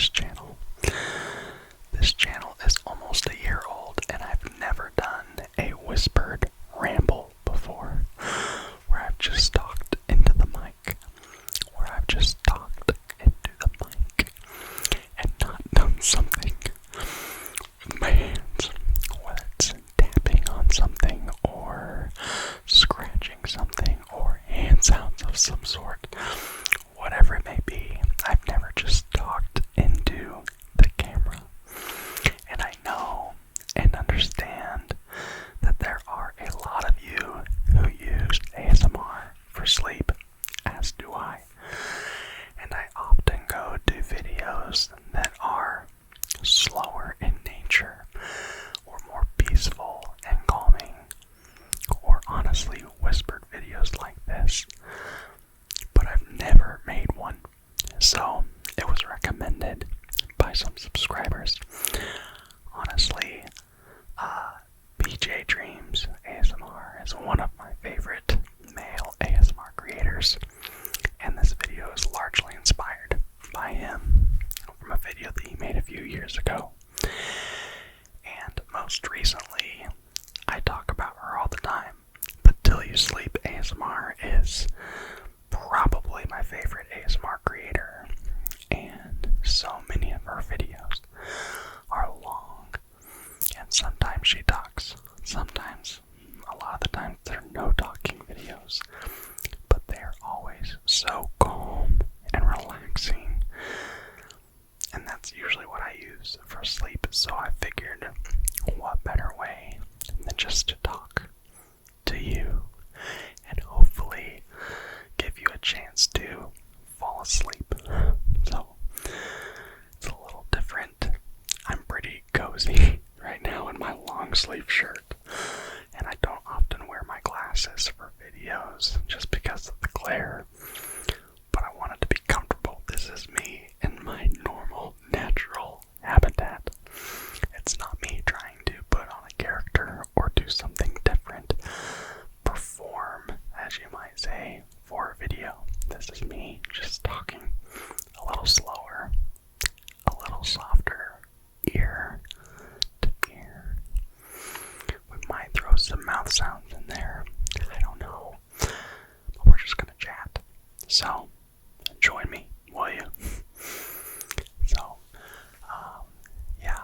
this channel. This channel is almost a year old, and I've never done a whispered ramble before, where I've just talked into the mic, and not done something with my hands, whether it's tapping on something, or scratching something, or hand sounds of some sort. Whatever it may be, I've never just talked into the camera. And I know and understand that there are a lot of you who use ASMR for sleep, as do I. And I often go to videos that are slower in nature, or more peaceful and calming, or honestly whispered videos like this. But I've never made one, so it was recommended by some subscribers. Honestly, BJ Dreams ASMR is one of my favorite male ASMR creators, and this video is largely inspired by him from a video that he made a few years ago. And most recently, I talk about her all the time, but Till You Sleep ASMR is probably my favorite ASMR creator, and so many of her videos are long, and sometimes she talks, sometimes, a lot of the times, they're no talking videos, but they're always so calm and relaxing, and that's usually what I use for sleep. So I figured, what better way than just to talk to you, and hopefully give you a chance to fall asleep. So it's a little different. I'm pretty cozy right now in my long sleeve shirt, and I don't often wear my glasses for videos just because of the glare, but I wanted to be comfortable. This is me in my normal, natural habitat. It's not me trying to put on a character or do something different, perform, as you might say, for a video. This is me just talking a little slower, a little softer, ear to ear. We might throw some mouth sounds in there, I don't know, but we're just gonna chat. So, join me, will you? So, yeah,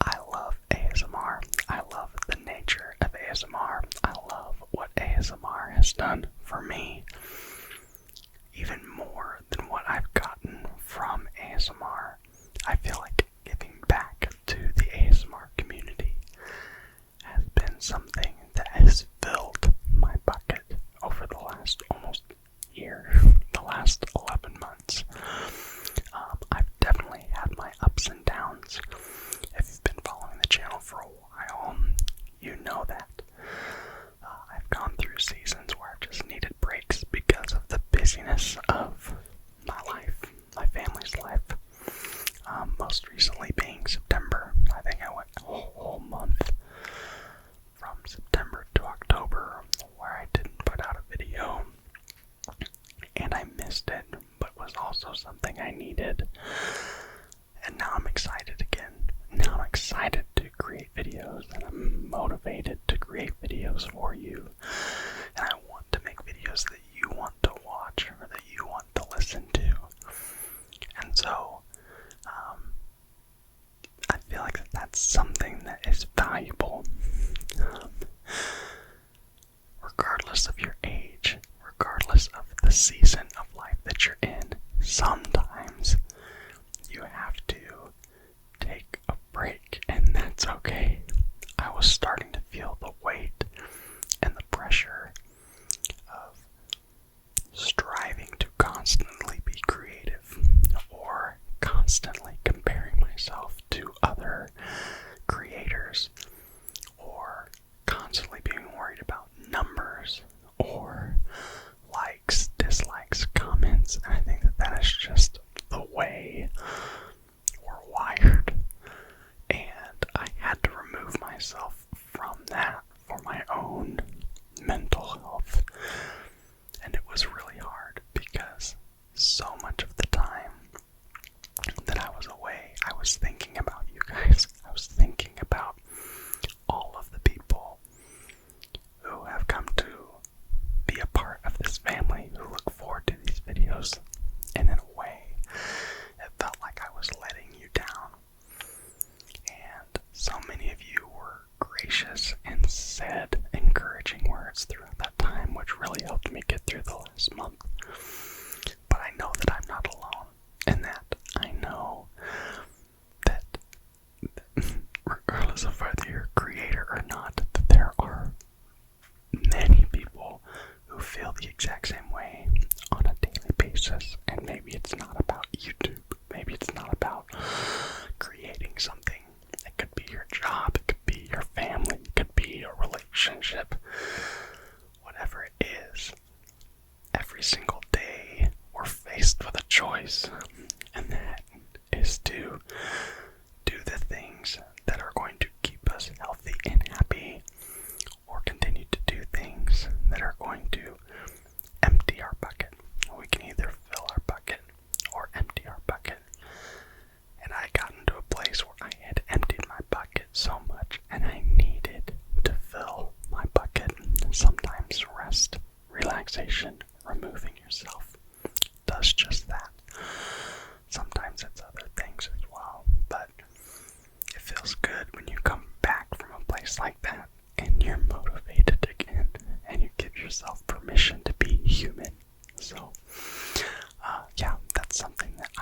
I love ASMR. I love the nature of ASMR. I love what ASMR has done for me, even more than what I've gotten from ASMR. I feel like giving back to the ASMR community has been something that has filled my bucket over the last almost year, the last 11 months. I've definitely had my ups and downs. If you've been following the channel for a while, you know that. I've gone through seasons where I've just needed breaks because of the busyness of my life, my family's life. Most recently being September. I think I went a whole month from September to October where I didn't put out a video, and I missed it, but was also something I needed. And now I'm excited again. Now I'm excited to create videos, and I'm motivated to create videos for you. And I want to make videos that you want to watch, or that you want to listen to. And so, I feel like that's something that is valuable. Regardless of your age, regardless of the season of life that you're in, sometimes you have to take a break, and that's okay. I was starting to feel the weight and the pressure of striving to constantly be creative, or constantly comparing myself to other creators, or constantly being worried about numbers, or likes, dislikes,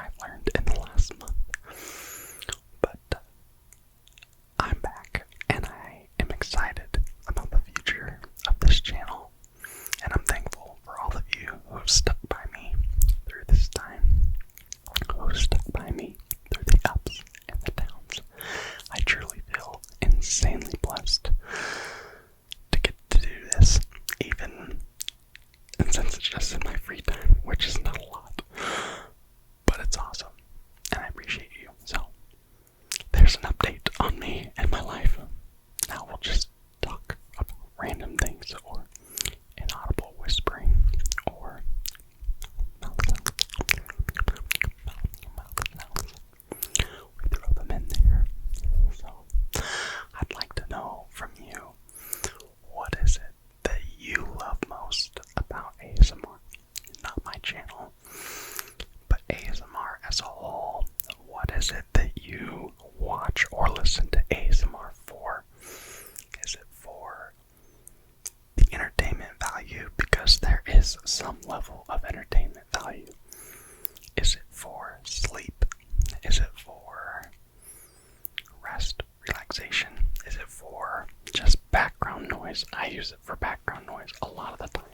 I've learned in the last month. But I'm back, and I am excited about the future of this channel, and I'm thankful for all of you who have stuck by me through this time, who have stuck by me through the ups and the downs. I truly feel insanely blessed to get to do this, even since it's just in my free time, which is not a lot, but it's awesome, and I appreciate you. So, there's an update on me and my life. Now we'll just talk about random things, or inaudible whispering, or mouth sounds. We throw them in there. So, I'd like to know from you, what is it that you love most about ASMR? Not my channel, but ASMR as a whole. What is it that you watch or listen to ASMR for? Is it for the entertainment value? Because there is some level of entertainment value. Is it for sleep? Is it for rest, relaxation? Is it for just background noise? I use it for background noise a lot of the time.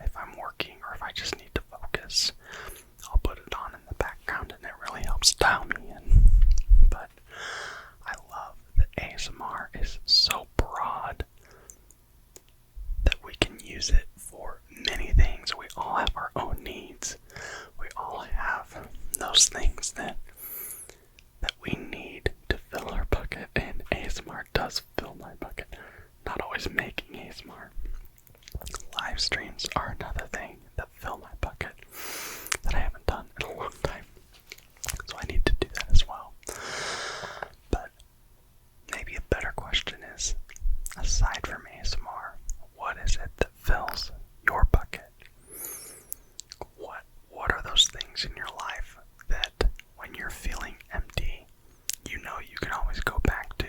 If I'm working or if I just need to focus, I'll put it on in the background and it really helps dial me in. But I love that ASMR is so broad that we can use it for many things. We all have our own needs. We all have those things that we need to fill our bucket, and ASMR does fill my bucket. Not always making ASMR. Live streams are another thing that fill my bucket that I haven't done in a long time. So I need to do that as well. But maybe a better question is, aside from ASMR, what is it that fills your bucket? What are those things in your life that when you're feeling empty, you know you can always go back to,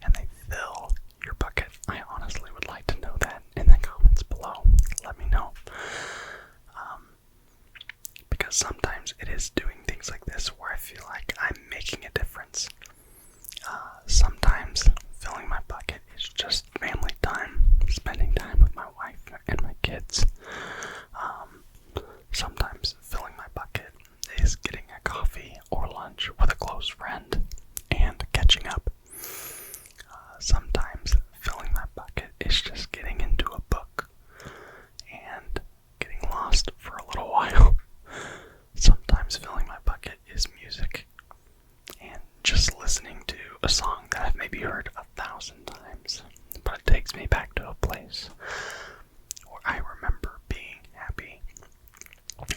and they fill your bucket? I honestly would like to know that in the comments below. Let me know. Because sometimes it is doing things like this where I feel like I'm making a difference. Sometimes filling my bucket is just family time, spending time with my wife and my kids. Sometimes filling my bucket is getting a coffee or lunch with a close friend and catching up. Sometimes filling my bucket is just getting into a book and getting lost for a little while. Sometimes filling my bucket is music and just listening to a song that I've maybe heard 1,000 times, but it takes me back to a place where I remember being happy.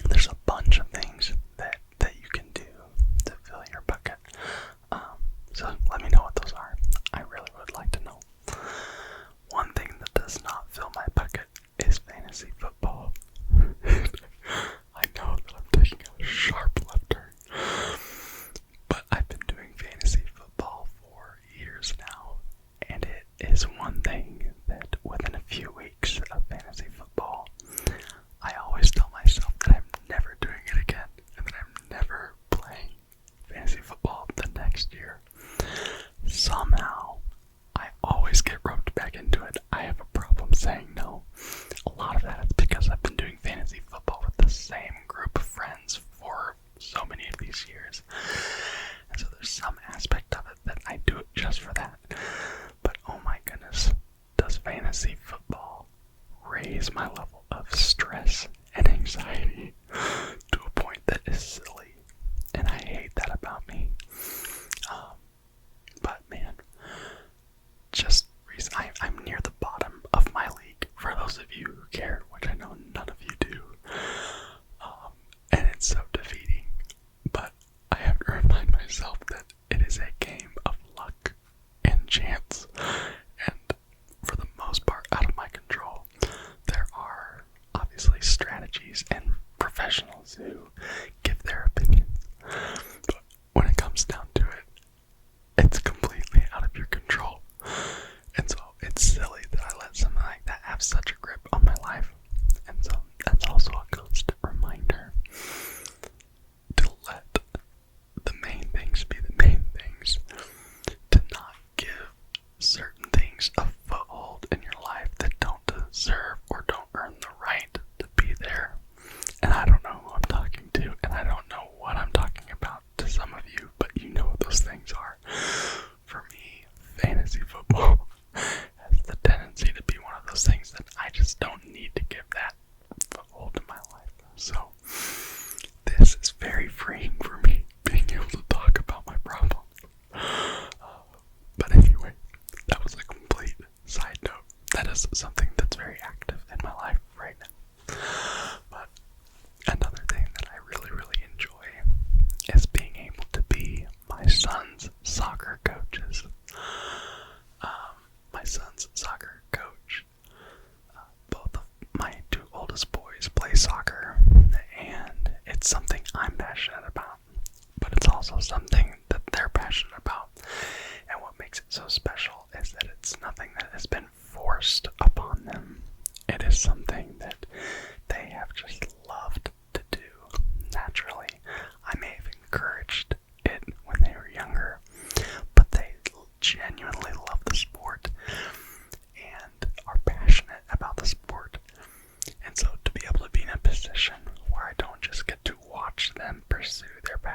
There's a bunch of things that you can do to fill your bucket. So let me know what those are. I really would like to know. One thing that does not fill my bucket is fantasy football. I know that I'm taking a sharp left turn, but I've been doing fantasy football for years now, and it is one thing that within a few weeks of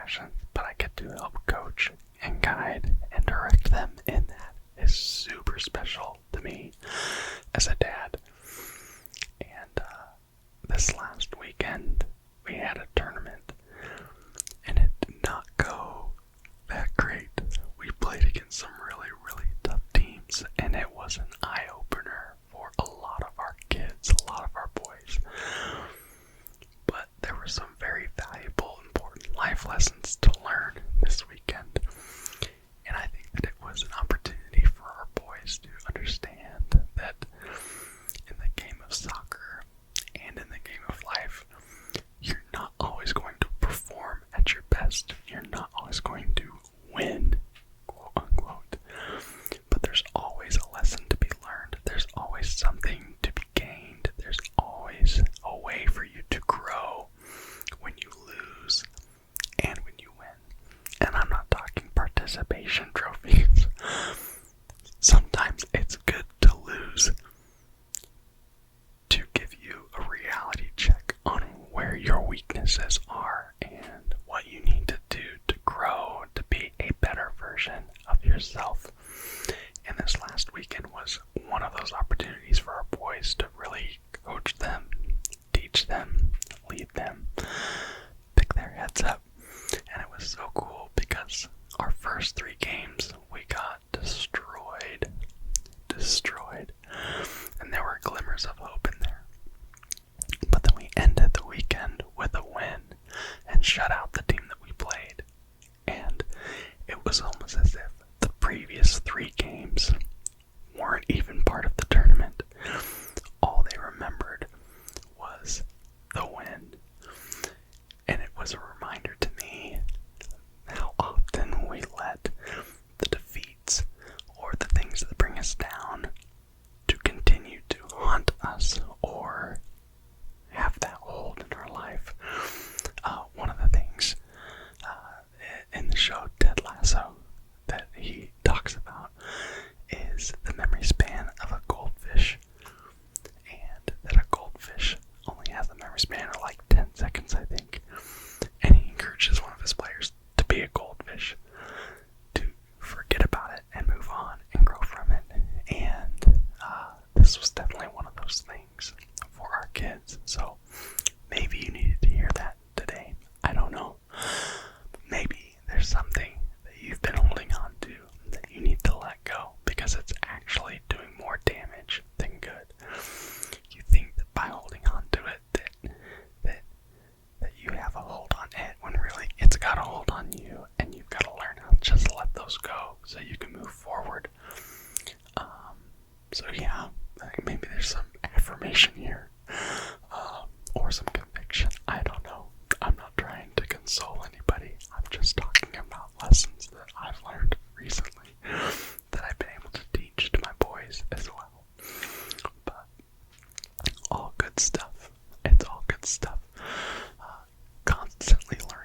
passions, but I get to help coach and guide and direct them, and that is super special to me as a dad. And this last weekend, we had a tournament, and it did not go that great. We played against some really, really tough teams, and it was an eye-opener for a lot of our kids, a lot of our boys. But there were some very valuable, important life lessons to learn this weekend. And I think that it was an opportunity for our boys to understand that in the game of soccer and in the game of life, you're not always going to perform at your best. You're not always going to win, quote unquote. But there's always a lesson to be learned. There's always something to be gained. There's always a way for you to grow when you lose and when you win. And I'm not talking participation trophies. Sometimes it's good to lose to give you a reality check on where your weaknesses are and what you need to do to grow, to be a better version of yourself. And this last weekend was one of those opportunities for our boys to really coach them, teach them, lead them, pick their heads up. And it was so cool because our first 3 games, we got destroyed. And there were glimmers of hope in there. But then we ended the weekend with a win and shut out the team that we played. And it was almost as if the previous 3 games weren't even part of the tournament. All they remembered was the win. And it was a reminder to me how often we let the defeats or the things that bring us down to continue to haunt us or have that hold in our life. One of the things in the show Ted Lasso that he talks about is the memory span of a goldfish, and that a goldfish only has a memory span of like 10 seconds, I think. And he encourages one of his players to be a goldfish, to forget about it and move on and grow from it. And this was definitely one of those things for our kids. So maybe you needed to hear that today. I don't know. But maybe there's something that you've been holding on to that you need to let go because it's actually doing more damage than good. You think that by holding on to it that you have a hold on it, when really it's got a hold on you, and you've got to learn how to just let those go so you can move forward. So yeah, maybe there's some affirmation here, or some conviction. I don't know. I'm not trying to console anybody. I'm just talking about lessons that I've learned recently that I've been able to teach to my boys as well. But all good stuff. It's all good stuff. Constantly learning.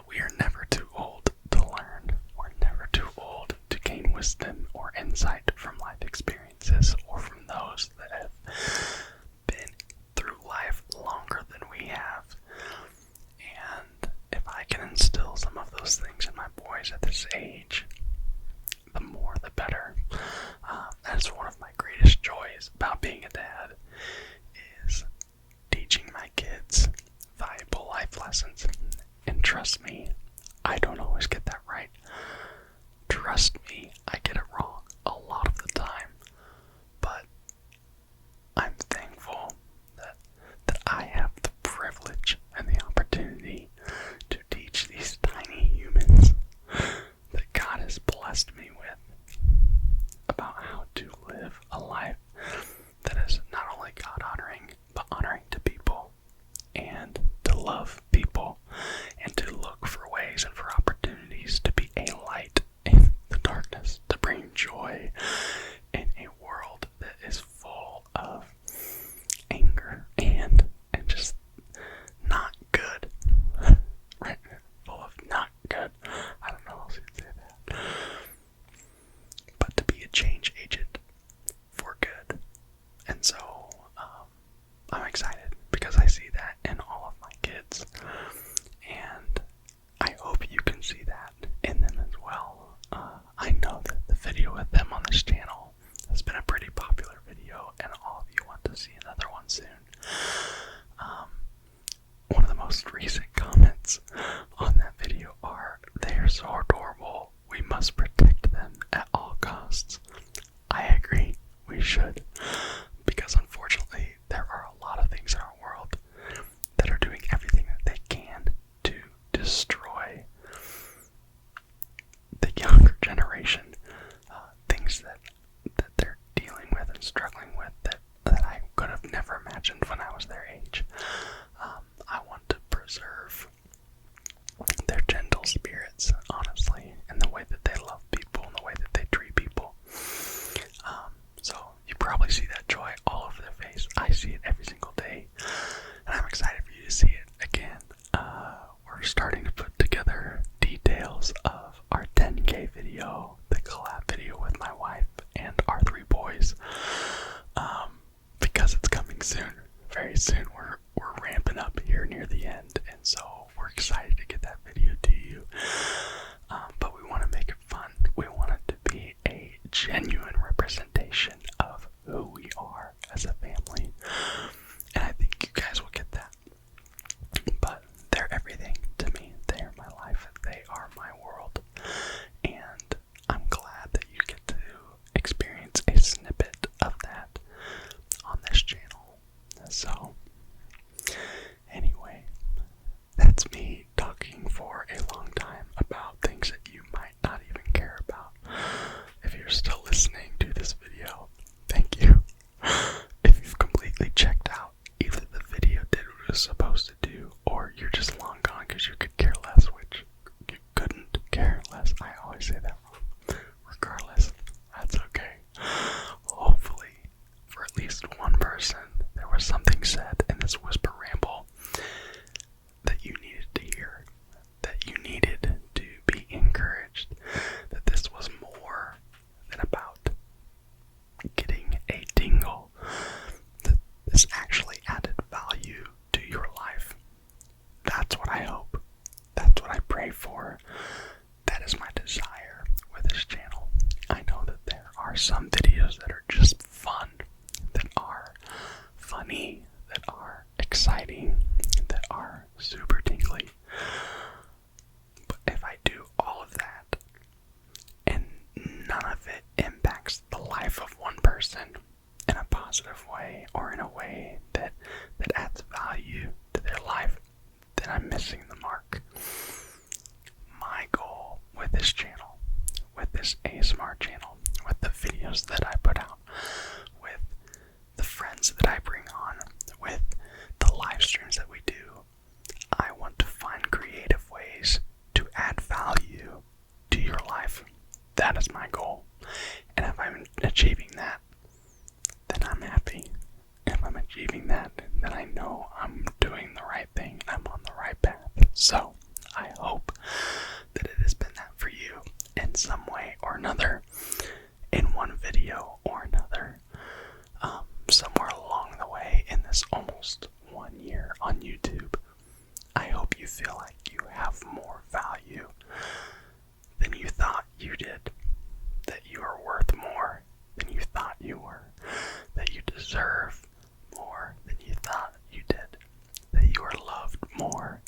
We are never too old to learn. We're never too old to gain wisdom or insight from life experiences or from those that have been through life longer than we have. And if I can instill some of those things in my boys at this age, the more the better. That's one of my greatest joys about being a dad, is teaching my kids valuable life lessons. And trust me, I don't always get that right. Trust me, I get it wrong a lot of the time. But I'm thankful that I have the privilege and the opportunity to teach these tiny humans that God has blessed me with about how to live a life that is not only God-honoring, but honoring to people, and to love people, and to look for ways and for opportunities to be a light in the darkness, to bring joy in a world that is full of anger and just not good. Right? Full of not good. I don't know how else you'd say that. But to be a change agent for good. And so, I'm excited because I see that in all of my kids. most recent comments on that video are, "They are so adorable. We must protect them at all costs." I agree, we should. Because unfortunately, there are a lot of things in our world that are doing everything that they can to destroy the younger generation. Things that they're dealing with and struggling with that I could have never imagined when I was their age. I want to preserve their gentle spirits, honestly, and the way that they love people and the way that they treat people. So you probably see that joy all over their face. I see it every single day, and I'm excited for you to see it again. We're starting to put together details of our 10K video, the collab video with my wife and our 3 boys, because it's coming soon, very soon. We're ramping up here near the end, and so we're excited to get that video to you. But we want to make it fun. We want it to be a genuine representation of who we are as a family, and I think you guys will get that. But they're everything to me. They are my life. They are my world, and I'm glad that you get to experience a snippet of that on this channel. So anyway, that's me talking for a long time about things that you might not even care about. If you're still listening to this video, thank you. If you've completely checked out, either the video did what it was supposed to do, or you're just long gone because you could care less, which you couldn't care less. I always say that wrong. Regardless, that's okay. Hopefully, for at least one person, there was something said in this whisper ramble that you needed to hear, that you needed to be encouraged, that this was more than about getting a tingle, that this actually added value to your life. That's what I hope. That's what I pray for. That is my desire with this channel. I know that there are some videos that are just fun, that are funny, that are exciting, that are super tingly. But if I do all of that and none of it impacts the life of one person in a positive way, or in a way that adds value to their life, then I'm missing the mark. My goal with this channel, with this ASMR channel, with the videos that I put out, with the friends that I bring on, with the live streams that we do, I want to find creative ways to add value to your life. That is my goal. And if I'm achieving that, then I'm happy. If I'm achieving that, then I know I'm doing the right thing and I'm on the right path. So I hope that it has been that for you in some way or another, in one video or another, somewhere along the way in this almost 1 year on YouTube. I hope you feel like you have more value than you thought you did, that you are worth more than you thought you were, that you deserve more than you thought you did, that you are loved more